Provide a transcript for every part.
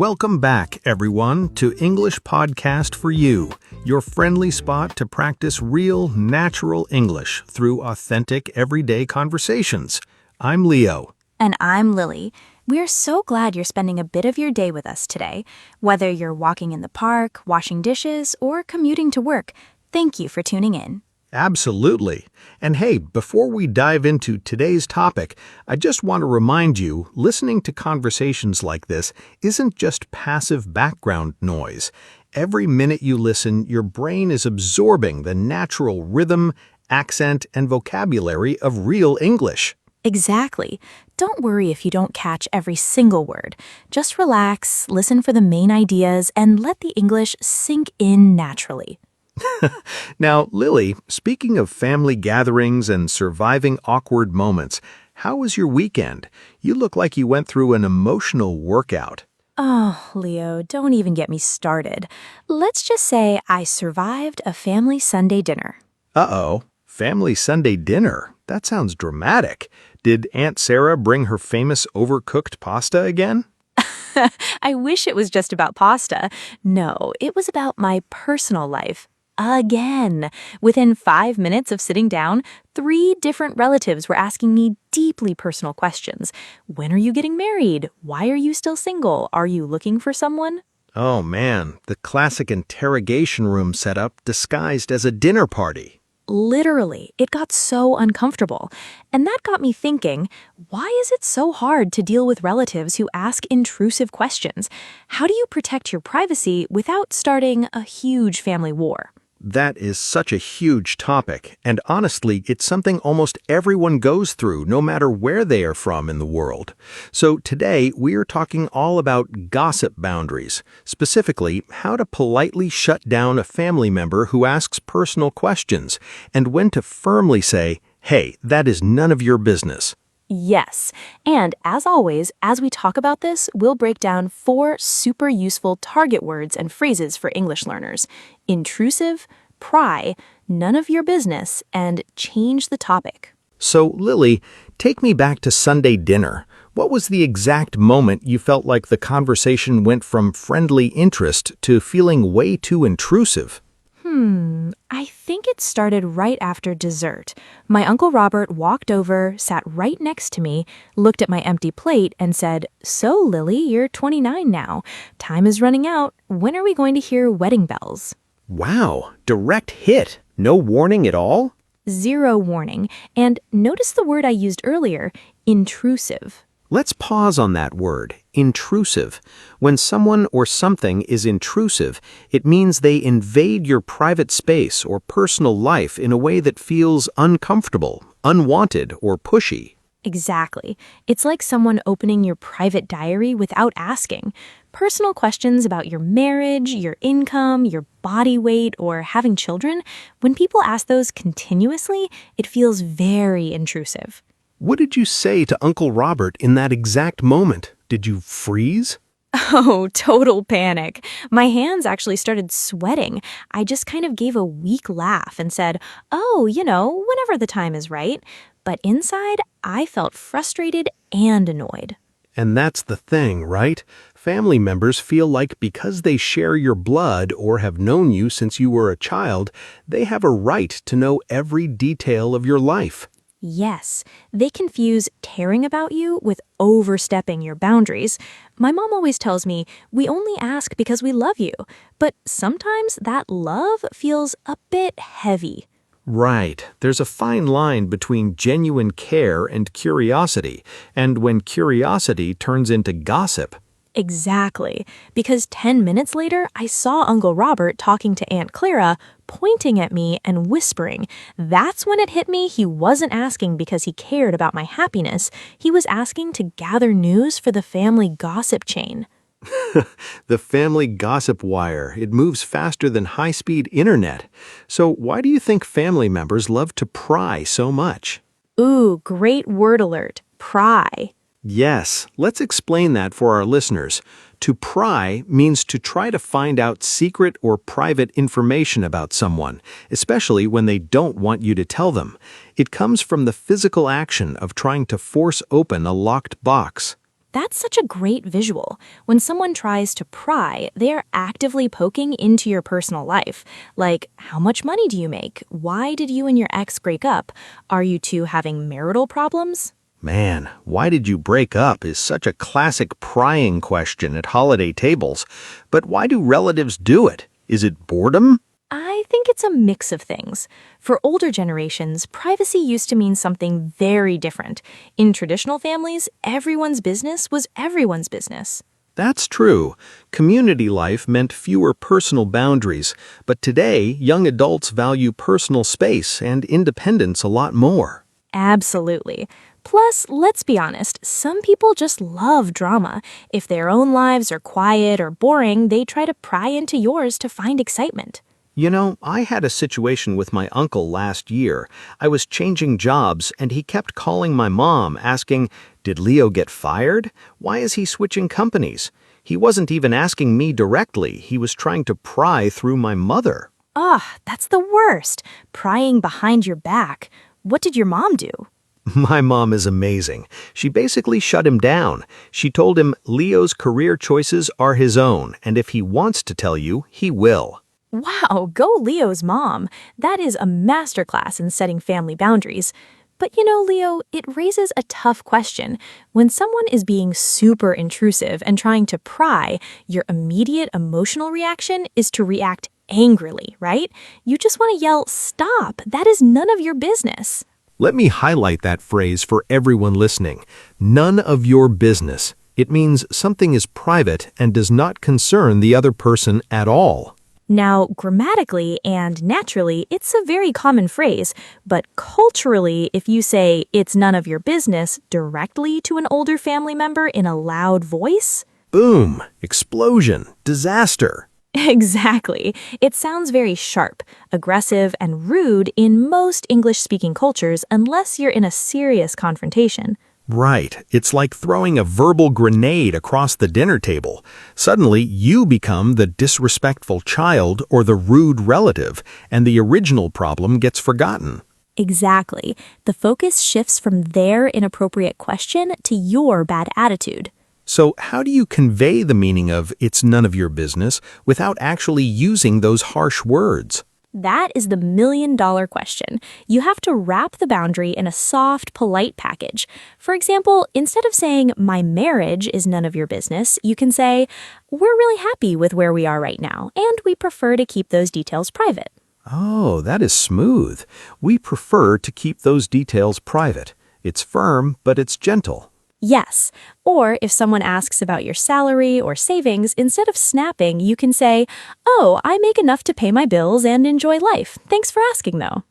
Welcome back, everyone, to English Podcast for You, your friendly spot to practice real, natural English through authentic, everyday conversations. I'm Leo. And I'm Lily. We're so glad you're spending a bit of your day with us today. Whether you're walking in the park, washing dishes, or commuting to work, thank you for tuning in. Absolutely. And hey, before we dive into today's topic, I just want to remind you, listening to conversations like this isn't just passive background noise. Every minute you listen, your brain is absorbing the natural rhythm, accent, and vocabulary of real English. Exactly. Don't worry if you don't catch every single word. Just relax, listen for the main ideas, and let the English sink in naturally. Now, Lily, speaking of family gatherings and surviving awkward moments, how was your weekend? You look like you went through an emotional workout. Oh, Leo, don't even get me started. Let's just say I survived a family Sunday dinner. Uh-oh, family Sunday dinner. That sounds dramatic. Did Aunt Sarah bring her famous overcooked pasta again? I wish it was just about pasta. No, it was about my personal life. Again. Within 5 minutes of sitting down, 3 different relatives were asking me deeply personal questions. When are you getting married? Why are you still single? Are you looking for someone? Oh man, the classic interrogation room setup disguised as a dinner party. Literally, it got so uncomfortable. And that got me thinking, why is it so hard to deal with relatives who ask intrusive questions? How do you protect your privacy without starting a huge family war? That is such a huge topic, and honestly, it's something almost everyone goes through, no matter where they are from in the world. So today, we are talking all about gossip boundaries, specifically how to politely shut down a family member who asks personal questions, and when to firmly say, hey, that is none of your business. Yes, and as always, as we talk about this, we'll break down 4 super useful target words and phrases for English learners: intrusive, pry, none of your business, and change the topic. So, Lily, take me back to Sunday dinner. What was the exact moment you felt like the conversation went from friendly interest to feeling way too intrusive? I think it started right after dessert. My Uncle Robert walked over, sat right next to me, looked at my empty plate, and said, "So, Lily, you're 29 now. Time is running out. When are we going to hear wedding bells?" Wow, direct hit. No warning at all? 0 warning. And notice the word I used earlier, intrusive. Let's pause on that word, intrusive. When someone or something is intrusive, it means they invade your private space or personal life in a way that feels uncomfortable, unwanted, or pushy. Exactly. It's like someone opening your private diary without asking. Personal questions about your marriage, your income, your body weight, or having children, when people ask those continuously, it feels very intrusive. What did you say to Uncle Robert in that exact moment? Did you freeze? Oh, total panic. My hands actually started sweating. I just kind of gave a weak laugh and said, "Oh, whenever the time is right." But inside, I felt frustrated and annoyed. And that's the thing, right? Family members feel like because they share your blood or have known you since you were a child, they have a right to know every detail of your life. Yes, they confuse caring about you with overstepping your boundaries. My mom always tells me, we only ask because we love you, but sometimes that love feels a bit heavy. Right. There's a fine line between genuine care and curiosity, and when curiosity turns into gossip. Exactly, because 10 minutes later, I saw Uncle Robert talking to Aunt Clara, pointing at me and whispering. That's when it hit me he wasn't asking because he cared about my happiness. He was asking to gather news for the family gossip chain. The family gossip wire. It moves faster than high-speed internet. So why do you think family members love to pry so much? Ooh, great word alert. Pry. Yes, let's explain that for our listeners. To pry means to try to find out secret or private information about someone, especially when they don't want you to tell them. It comes from the physical action of trying to force open a locked box. That's such a great visual. When someone tries to pry, they are actively poking into your personal life. Like, how much money do you make? Why did you and your ex break up? Are you two having marital problems? Man, why did you break up is such a classic prying question at holiday tables. But why do relatives do it? Is it boredom? I think it's a mix of things. For older generations, privacy used to mean something very different. In traditional families, everyone's business was everyone's business. That's true. Community life meant fewer personal boundaries, but today, young adults value personal space and independence a lot more. Absolutely. Plus, let's be honest, some people just love drama. If their own lives are quiet or boring, they try to pry into yours to find excitement. You know, I had a situation with my uncle last year. I was changing jobs, and he kept calling my mom, asking, "Did Leo get fired? Why is he switching companies?" He wasn't even asking me directly. He was trying to pry through my mother. Ugh, that's the worst. Prying behind your back. What did your mom do? My mom is amazing. She basically shut him down. She told him Leo's career choices are his own, and if he wants to tell you, he will. Wow, go Leo's mom. That is a masterclass in setting family boundaries. But you know, Leo, it raises a tough question. When someone is being super intrusive and trying to pry, your immediate emotional reaction is to react angrily, right? You just want to yell, "Stop! That is none of your business." Let me highlight that phrase for everyone listening. None of your business. It means something is private and does not concern the other person at all. Now, grammatically and naturally, it's a very common phrase, but culturally, if you say "it's none of your business" directly to an older family member in a loud voice, Boom! Explosion! Disaster! exactly. It sounds very sharp, aggressive, and rude in most English-speaking cultures unless you're in a serious confrontation. Right. It's like throwing a verbal grenade across the dinner table. Suddenly, you become the disrespectful child or the rude relative, and the original problem gets forgotten. Exactly. The focus shifts from their inappropriate question to your bad attitude. So how do you convey the meaning of "it's none of your business" without actually using those harsh words? That is the million-dollar question. You have to wrap the boundary in a soft, polite package. For example, instead of saying, "my marriage is none of your business," you can say, "we're really happy with where we are right now, and we prefer to keep those details private." Oh, that is smooth. We prefer to keep those details private. It's firm, but it's gentle. Yes. Or if someone asks about your salary or savings, instead of snapping, you can say, "Oh, I make enough to pay my bills and enjoy life. Thanks for asking, though."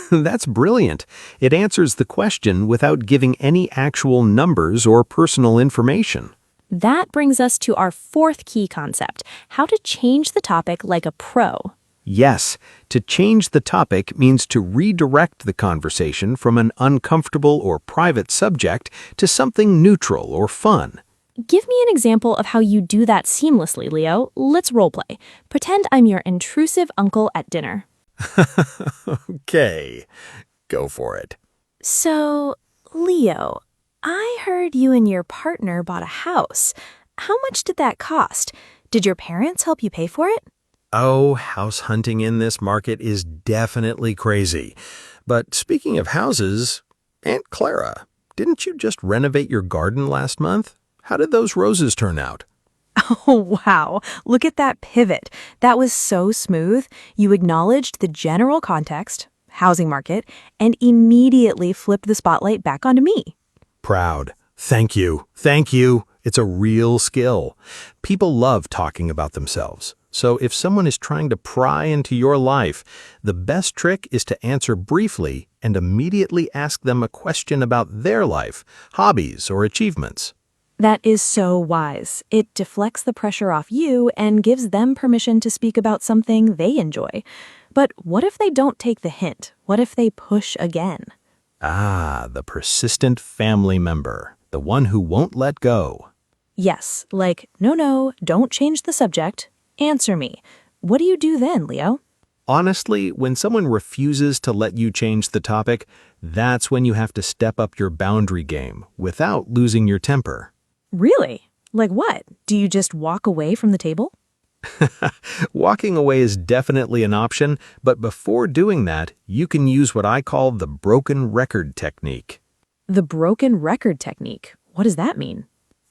That's brilliant. It answers the question without giving any actual numbers or personal information. That brings us to our fourth key concept, how to change the topic like a pro. Yes, to change the topic means to redirect the conversation from an uncomfortable or private subject to something neutral or fun. Give me an example of how you do that seamlessly, Leo. Let's roleplay. Pretend I'm your intrusive uncle at dinner. Okay, go for it. So, Leo, I heard you and your partner bought a house. How much did that cost? Did your parents help you pay for it? Oh, house hunting in this market is definitely crazy. But speaking of houses, Aunt Clara, didn't you just renovate your garden last month? How did those roses turn out? Oh, wow. Look at that pivot. That was so smooth. You acknowledged the general context, housing market, and immediately flipped the spotlight back onto me. Proud. Thank you. Thank you. It's a real skill. People love talking about themselves. So if someone is trying to pry into your life, the best trick is to answer briefly and immediately ask them a question about their life, hobbies, or achievements. That is so wise. It deflects the pressure off you and gives them permission to speak about something they enjoy. But what if they don't take the hint? What if they push again? Ah, the persistent family member, the one who won't let go. Yes, like, no, don't change the subject. Answer me. What do you do then, Leo? Honestly, when someone refuses to let you change the topic, that's when you have to step up your boundary game without losing your temper. Really? Like what? Do you just walk away from the table? Walking away is definitely an option, but before doing that, you can use what I call the broken record technique. The broken record technique. What does that mean?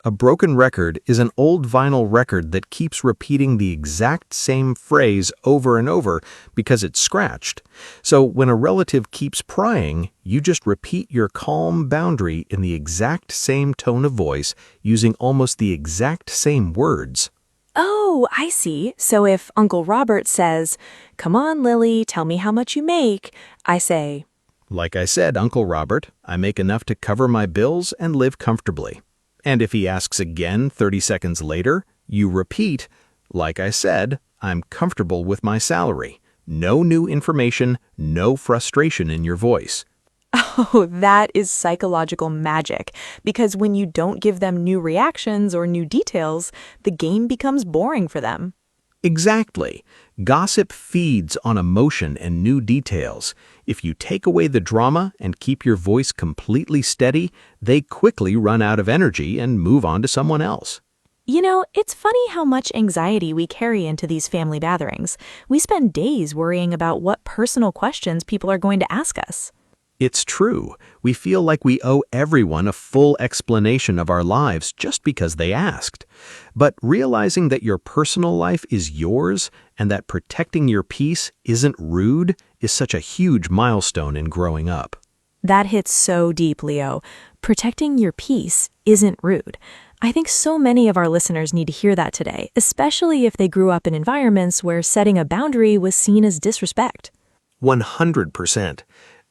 A broken record is an old vinyl record that keeps repeating the exact same phrase over and over because it's scratched. So when a relative keeps prying, you just repeat your calm boundary in the exact same tone of voice using almost the exact same words. Oh, I see. So if Uncle Robert says, "Come on, Lily, tell me how much you make," I say, Like I said, Uncle Robert, I make enough to cover my bills and live comfortably. And if he asks again 30 seconds later, you repeat, like I said, I'm comfortable with my salary. No new information, no frustration in your voice. Oh, that is psychological magic, because when you don't give them new reactions or new details, the game becomes boring for them. Exactly. Gossip feeds on emotion and new details. If you take away the drama and keep your voice completely steady, they quickly run out of energy and move on to someone else. You know, it's funny how much anxiety we carry into these family gatherings. We spend days worrying about what personal questions people are going to ask us. It's true. We feel like we owe everyone a full explanation of our lives just because they asked. But realizing that your personal life is yours and that protecting your peace isn't rude is such a huge milestone in growing up. That hits so deep, Leo. Protecting your peace isn't rude. I think so many of our listeners need to hear that today, especially if they grew up in environments where setting a boundary was seen as disrespect. 100%.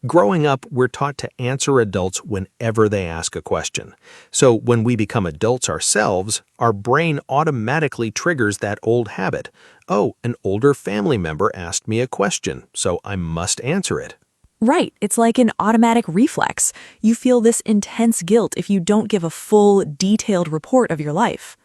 Growing up, we're taught to answer adults whenever they ask a question. So when we become adults ourselves, our brain automatically triggers that old habit. Oh, an older family member asked me a question, so I must answer it. Right, it's like an automatic reflex. You feel this intense guilt if you don't give a full, detailed report of your life.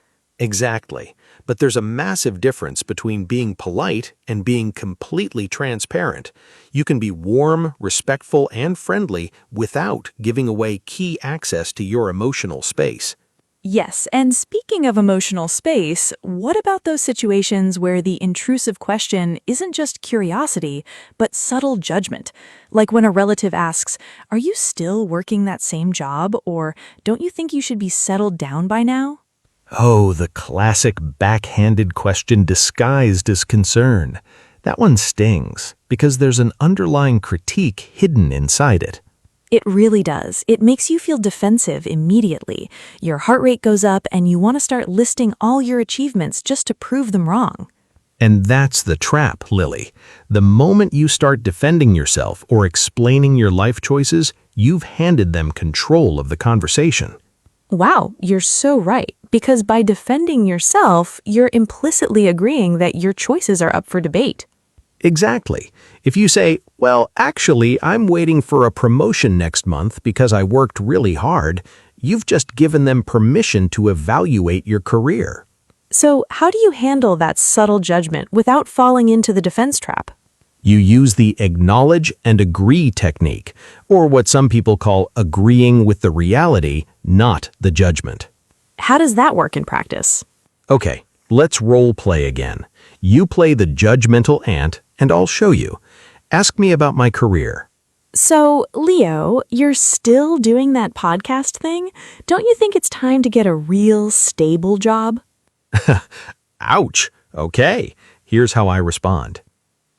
Exactly. But there's a massive difference between being polite and being completely transparent. You can be warm, respectful, and friendly without giving away key access to your emotional space. Yes, and speaking of emotional space, what about those situations where the intrusive question isn't just curiosity, but subtle judgment? Like when a relative asks, "Are you still working that same job?" or "Don't you think you should be settled down by now?" Oh, the classic backhanded question disguised as concern. That one stings because there's an underlying critique hidden inside it. It really does. It makes you feel defensive immediately. Your heart rate goes up and you want to start listing all your achievements just to prove them wrong. And that's the trap, Lily. The moment you start defending yourself or explaining your life choices, you've handed them control of the conversation. Wow, you're so right. Because by defending yourself, you're implicitly agreeing that your choices are up for debate. Exactly. If you say, well, actually, I'm waiting for a promotion next month because I worked really hard, you've just given them permission to evaluate your career. So, how do you handle that subtle judgment without falling into the defense trap? You use the acknowledge and agree technique, or what some people call agreeing with the reality, not the judgment. How does that work in practice? Okay, let's role play again. You play the judgmental ant, and I'll show you. Ask me about my career. So, Leo, you're still doing that podcast thing? Don't you think it's time to get a real stable job? Ouch. Okay, here's how I respond.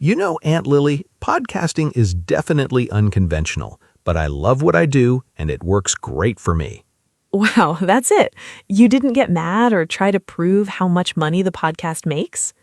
You know, Aunt Lily, podcasting is definitely unconventional, but I love what I do, and it works great for me. Wow, that's it. You didn't get mad or try to prove how much money the podcast makes?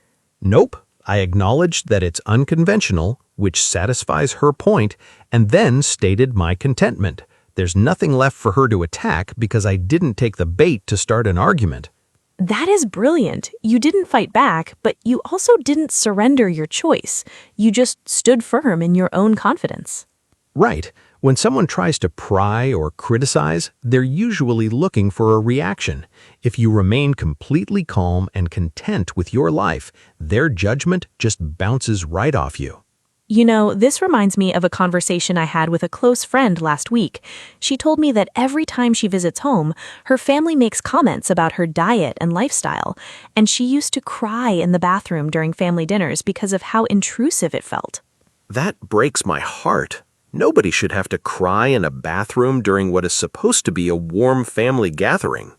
Nope. I acknowledged that it's unconventional, which satisfies her point, and then stated my contentment. There's nothing left for her to attack because I didn't take the bait to start an argument. That is brilliant. You didn't fight back, but you also didn't surrender your choice. You just stood firm in your own confidence. Right. When someone tries to pry or criticize, they're usually looking for a reaction. If you remain completely calm and content with your life, their judgment just bounces right off you. You know, this reminds me of a conversation I had with a close friend last week. She told me that every time she visits home, her family makes comments about her diet and lifestyle, and she used to cry in the bathroom during family dinners because of how intrusive it felt. That breaks my heart. Nobody should have to cry in a bathroom during what is supposed to be a warm family gathering.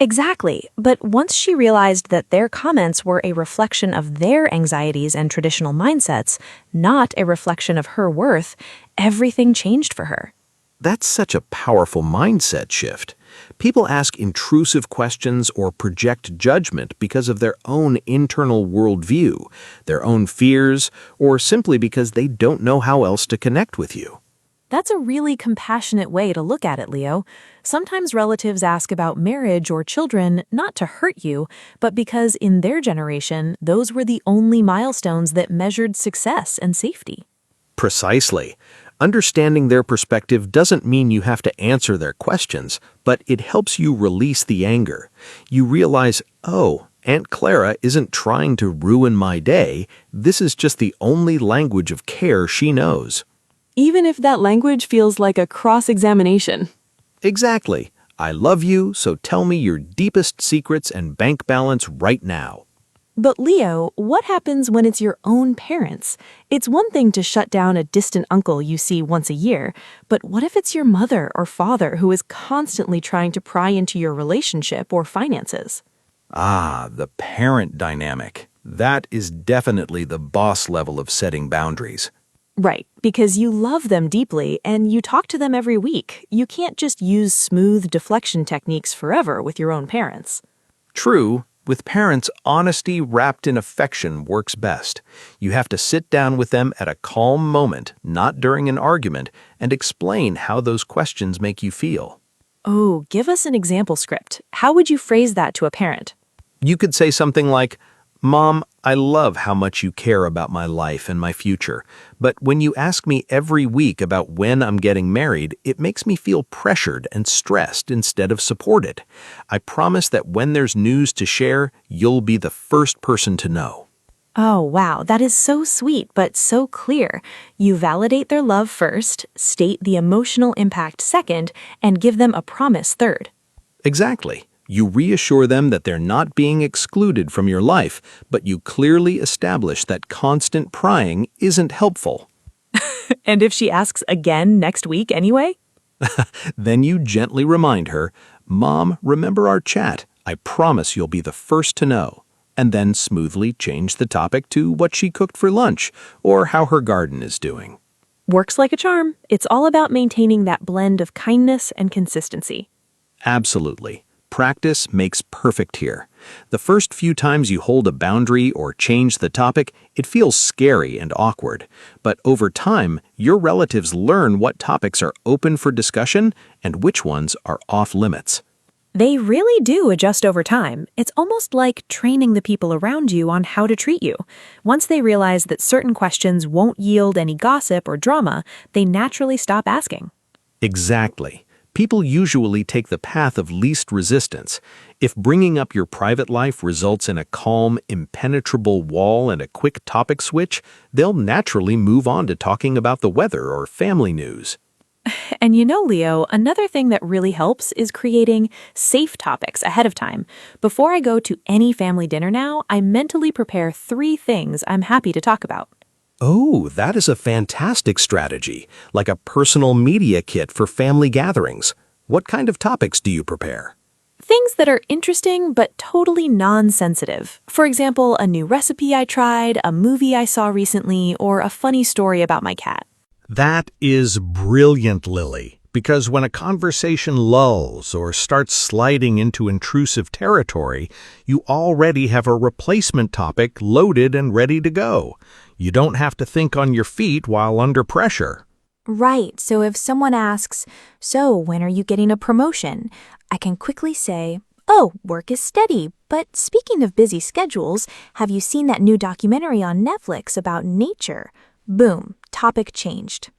Exactly, but once she realized that their comments were a reflection of their anxieties and traditional mindsets, not a reflection of her worth, everything changed for her. That's such a powerful mindset shift. People ask intrusive questions or project judgment because of their own internal worldview, their own fears, or simply because they don't know how else to connect with you. That's a really compassionate way to look at it, Leo. Sometimes relatives ask about marriage or children not to hurt you, but because in their generation, those were the only milestones that measured success and safety. Precisely. Understanding their perspective doesn't mean you have to answer their questions, but it helps you release the anger. You realize, oh, Aunt Clara isn't trying to ruin my day. This is just the only language of care she knows. Even if that language feels like a cross-examination. Exactly. I love you, so tell me your deepest secrets and bank balance right now. But Leo, what happens when it's your own parents? It's one thing to shut down a distant uncle you see once a year, but what if it's your mother or father who is constantly trying to pry into your relationship or finances? Ah, the parent dynamic. That is definitely the boss level of setting boundaries. Right, because you love them deeply and you talk to them every week. You can't just use smooth deflection techniques forever with your own parents. True, with parents, honesty wrapped in affection works best. You have to sit down with them at a calm moment, not during an argument, and explain how those questions make you feel. Oh, give us an example script. How would you phrase that to a parent? You could say something like, Mom, I love how much you care about my life and my future, but when you ask me every week about when I'm getting married, it makes me feel pressured and stressed instead of supported. I promise that when there's news to share, you'll be the first person to know. Oh, wow, that is so sweet, but so clear. You validate their love first, state the emotional impact second, and give them a promise third. Exactly. You reassure them that they're not being excluded from your life, but you clearly establish that constant prying isn't helpful. And if she asks again next week anyway? Then you gently remind her, Mom, remember our chat. I promise you'll be the first to know. And then smoothly change the topic to what she cooked for lunch or how her garden is doing. Works like a charm. It's all about maintaining that blend of kindness and consistency. Absolutely. Practice makes perfect here. The first few times you hold a boundary or change the topic, it feels scary and awkward. But over time, your relatives learn what topics are open for discussion and which ones are off limits. They really do adjust over time. It's almost like training the people around you on how to treat you. Once they realize that certain questions won't yield any gossip or drama, they naturally stop asking. Exactly. People usually take the path of least resistance. If bringing up your private life results in a calm, impenetrable wall and a quick topic switch, they'll naturally move on to talking about the weather or family news. And you know, Leo, another thing that really helps is creating safe topics ahead of time. Before I go to any family dinner now, I mentally prepare 3 things I'm happy to talk about. Oh, that is a fantastic strategy, like a personal media kit for family gatherings. What kind of topics do you prepare? Things that are interesting but totally non-sensitive. For example, a new recipe I tried, a movie I saw recently, or a funny story about my cat. That is brilliant, Lily, because when a conversation lulls or starts sliding into intrusive territory, you already have a replacement topic loaded and ready to go. You don't have to think on your feet while under pressure. Right, so if someone asks, "So, when are you getting a promotion?" I can quickly say, "Oh, work is steady, but speaking of busy schedules, have you seen that new documentary on Netflix about nature?" Boom, topic changed.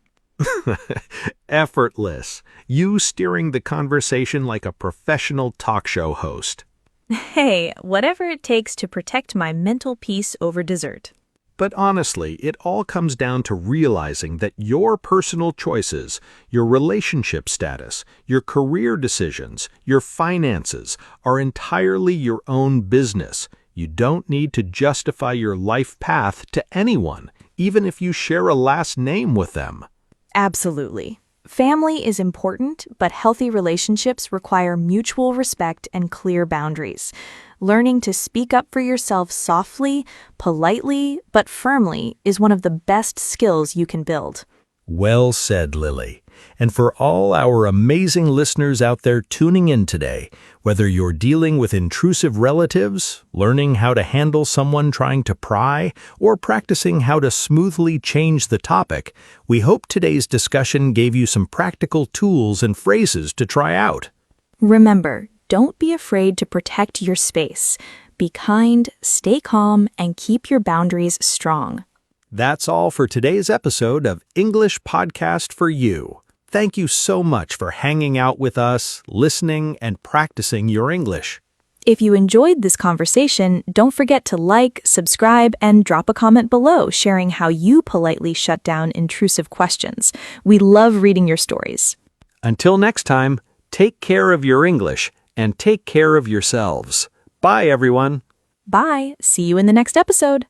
Effortless. You steering the conversation like a professional talk show host. Hey, whatever it takes to protect my mental peace over dessert. But honestly, it all comes down to realizing that your personal choices, your relationship status, your career decisions, your finances are entirely your own business. You don't need to justify your life path to anyone, even if you share a last name with them. Absolutely. Family is important, but healthy relationships require mutual respect and clear boundaries. Learning to speak up for yourself softly, politely, but firmly is one of the best skills you can build. Well said, Lily. And for all our amazing listeners out there tuning in today, whether you're dealing with intrusive relatives, learning how to handle someone trying to pry, or practicing how to smoothly change the topic, we hope today's discussion gave you some practical tools and phrases to try out. Remember, don't be afraid to protect your space. Be kind, stay calm, and keep your boundaries strong. That's all for today's episode of English Podcast for You. Thank you so much for hanging out with us, listening, and practicing your English. If you enjoyed this conversation, don't forget to like, subscribe, and drop a comment below sharing how you politely shut down intrusive questions. We love reading your stories. Until next time, take care of your English and take care of yourselves. Bye, everyone. Bye. See you in the next episode.